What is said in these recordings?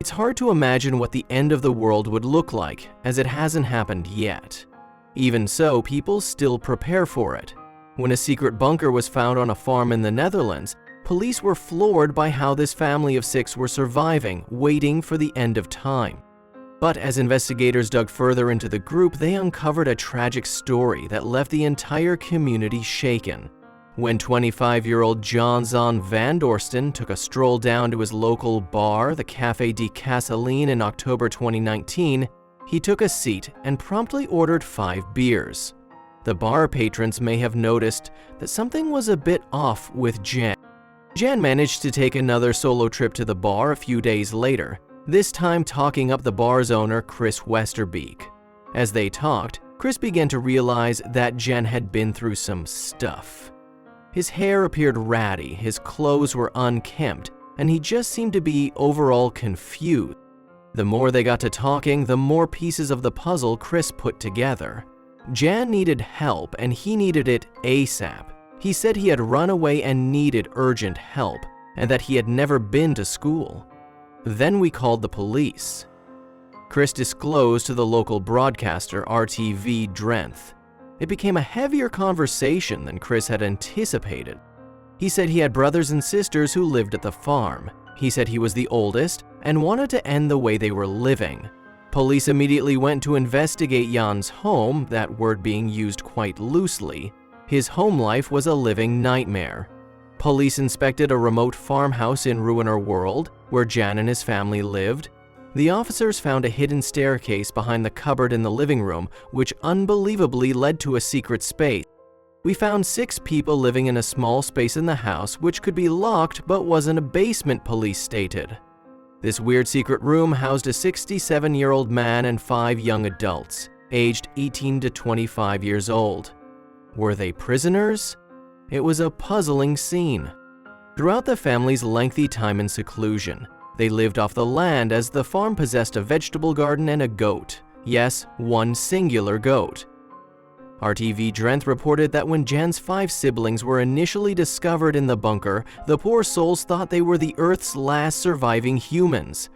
It's hard to imagine what the end of the world would look like, as it hasn't happened yet. Even so, people still prepare for it. When a secret bunker was found on a farm in the Netherlands, police were floored by how this family of 6 were surviving, waiting for the end of time. But as investigators dug further into the group, they uncovered a tragic story that left the entire community shaken. When 25-year-old John Zon van Dorsten took a stroll down to his local bar, the Café de Casaline, in October 2019, he took a seat and promptly ordered 5 beers. The bar patrons may have noticed that something was a bit off with Jan. Jan managed to take another solo trip to the bar a few days later, this time talking up the bar's owner, Chris Westerbeek. As they talked, Chris began to realize that Jan had been through some stuff. His hair appeared ratty, his clothes were unkempt, and he just seemed to be overall confused. The more they got to talking, the more pieces of the puzzle Chris put together. Jan needed help, and he needed it ASAP. He said he had run away and needed urgent help, and that he had never been to school. Then we called the police. Chris disclosed to the local broadcaster RTV Drenthe. It became a heavier conversation than Chris had anticipated. He said he had brothers and sisters who lived at the farm. He said he was the oldest and wanted to end the way they were living. Police immediately went to investigate Jan's home, that word being used quite loosely. His home life was a living nightmare. Police inspected a remote farmhouse in Ruiner World, where Jan and his family lived. The officers found a hidden staircase behind the cupboard in the living room, which unbelievably led to a secret space. We found 6 people living in a small space in the house, which could be locked but wasn't a basement, police stated. This weird secret room housed a 67-year-old man and 5 young adults, aged 18 to 25 years old. Were they prisoners? It was a puzzling scene. Throughout the family's lengthy time in seclusion, they lived off the land as the farm possessed a vegetable garden and a goat. Yes, one singular goat. RTV Drenthe reported that when Jan's 5 siblings were initially discovered in the bunker, the poor souls thought they were the Earth's last surviving humans.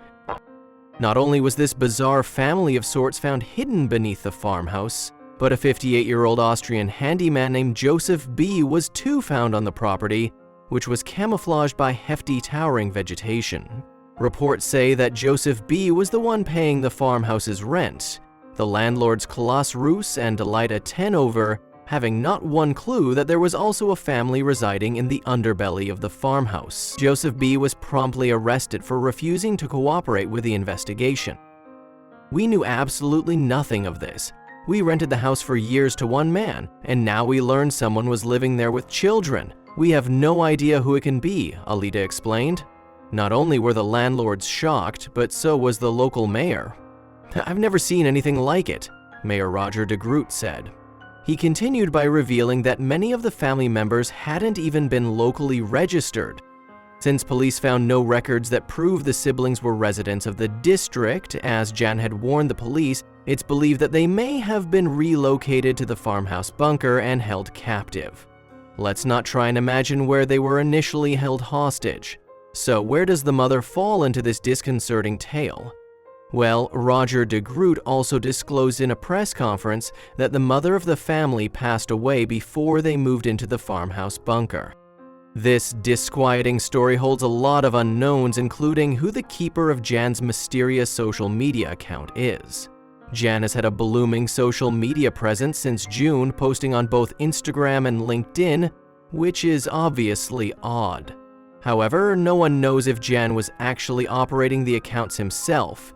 Not only was this bizarre family of sorts found hidden beneath the farmhouse, but a 58-year-old Austrian handyman named Joseph B. was too found on the property, which was camouflaged by hefty towering vegetation. Reports say that Joseph B. was the one paying the farmhouse's rent. The landlords Klaus Roos and Delita Tenover having not one clue that there was also a family residing in the underbelly of the farmhouse. Joseph B. was promptly arrested for refusing to cooperate with the investigation. We knew absolutely nothing of this. We rented the house for years to one man, and now we learned someone was living there with children. We have no idea who it can be, Alita explained. Not only were the landlords shocked, but so was the local mayor. I've never seen anything like it, Mayor Roger de Groot said. He continued by revealing that many of the family members hadn't even been locally registered. Since police found no records that prove the siblings were residents of the district, as Jan had warned the police, it's believed that they may have been relocated to the farmhouse bunker and held captive. Let's not try and imagine where they were initially held hostage. So where does the mother fall into this disconcerting tale? Well, Roger de Groot also disclosed in a press conference that the mother of the family passed away before they moved into the farmhouse bunker. This disquieting story holds a lot of unknowns, including who the keeper of Jan's mysterious social media account is. Jan has had a blooming social media presence since June, posting on both Instagram and LinkedIn, which is obviously odd. However, no one knows if Jan was actually operating the accounts himself.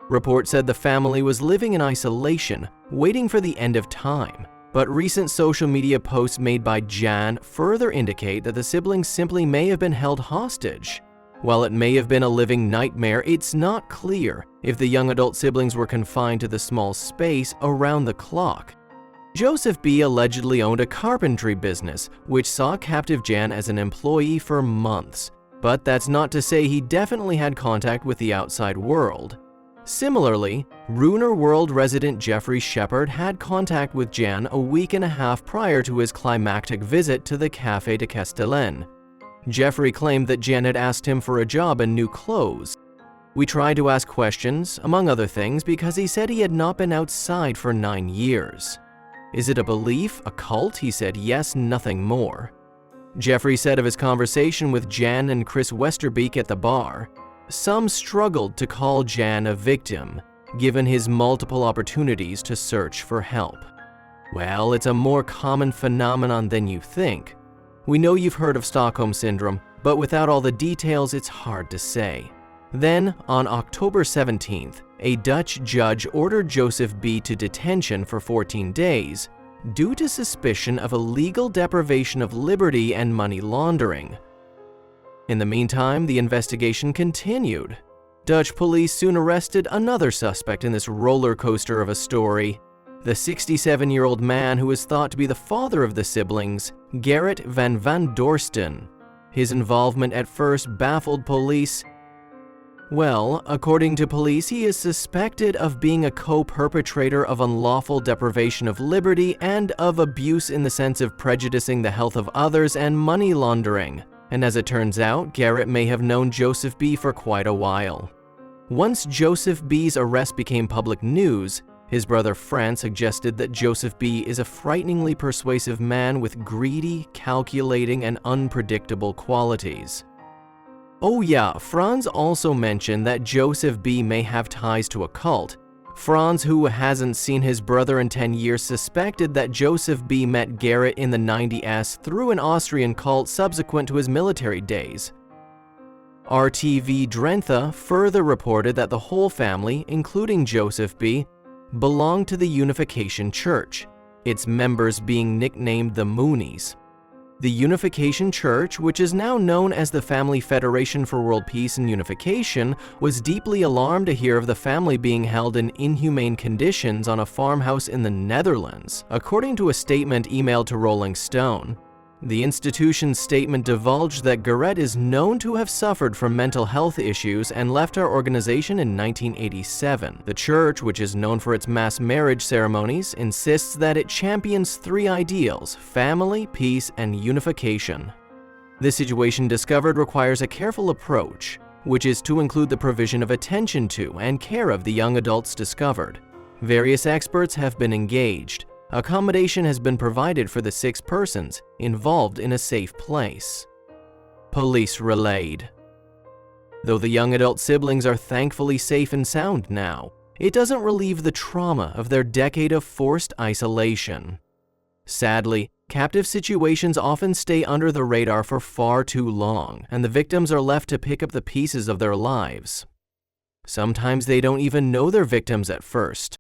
Reports said the family was living in isolation, waiting for the end of time, but recent social media posts made by Jan further indicate that the siblings simply may have been held hostage. While it may have been a living nightmare, it's not clear if the young adult siblings were confined to the small space around the clock. Joseph B. allegedly owned a carpentry business, which saw captive Jan as an employee for months, but that's not to say he definitely had contact with the outside world. Similarly, Ruiner World resident Jeffrey Shepard had contact with Jan a week and a half prior to his climactic visit to the Café de Castellane. Jeffrey claimed that Jan had asked him for a job and new clothes. We tried to ask questions, among other things, because he said he had not been outside for 9 years. Is it a belief, a cult? He said yes, nothing more. Jeffrey said of his conversation with Jan and Chris Westerbeek at the bar, some struggled to call Jan a victim, given his multiple opportunities to search for help. Well, it's a more common phenomenon than you think. We know you've heard of Stockholm Syndrome, but without all the details, it's hard to say. Then, on October 17th, a Dutch judge ordered Joseph B. to detention for 14 days due to suspicion of illegal deprivation of liberty and money laundering. In the meantime, the investigation continued. Dutch police soon arrested another suspect in this roller coaster of a story, the 67-year-old man who is thought to be the father of the siblings, Gerrit van Dorsten. His involvement at first baffled police. Well, according to police, he is suspected of being a co-perpetrator of unlawful deprivation of liberty and of abuse in the sense of prejudicing the health of others and money laundering. And as it turns out, Gerrit may have known Joseph B. for quite a while. Once Joseph B.'s arrest became public news, his brother Franz suggested that Joseph B. is a frighteningly persuasive man with greedy, calculating, and unpredictable qualities. Oh yeah, Franz also mentioned that Joseph B. may have ties to a cult. Franz, who hasn't seen his brother in 10 years, suspected that Joseph B. met Gerrit in the 90s through an Austrian cult subsequent to his military days. RTV Drenthe further reported that the whole family, including Joseph B., belonged to the Unification Church, its members being nicknamed the Moonies. The Unification Church, which is now known as the Family Federation for World Peace and Unification, was deeply alarmed to hear of the family being held in inhumane conditions on a farmhouse in the Netherlands, according to a statement emailed to Rolling Stone. The institution's statement divulged that Gerrit is known to have suffered from mental health issues and left our organization in 1987. The church, which is known for its mass marriage ceremonies, insists that it champions 3 ideals: family, peace, and unification. This situation discovered requires a careful approach, which is to include the provision of attention to and care of the young adults discovered. Various experts have been engaged. Accommodation has been provided for the 6 persons involved in a safe place. Police relayed. Though the young adult siblings are thankfully safe and sound now, it doesn't relieve the trauma of their decade of forced isolation. Sadly, captive situations often stay under the radar for far too long, and the victims are left to pick up the pieces of their lives. Sometimes they don't even know they're victims at first.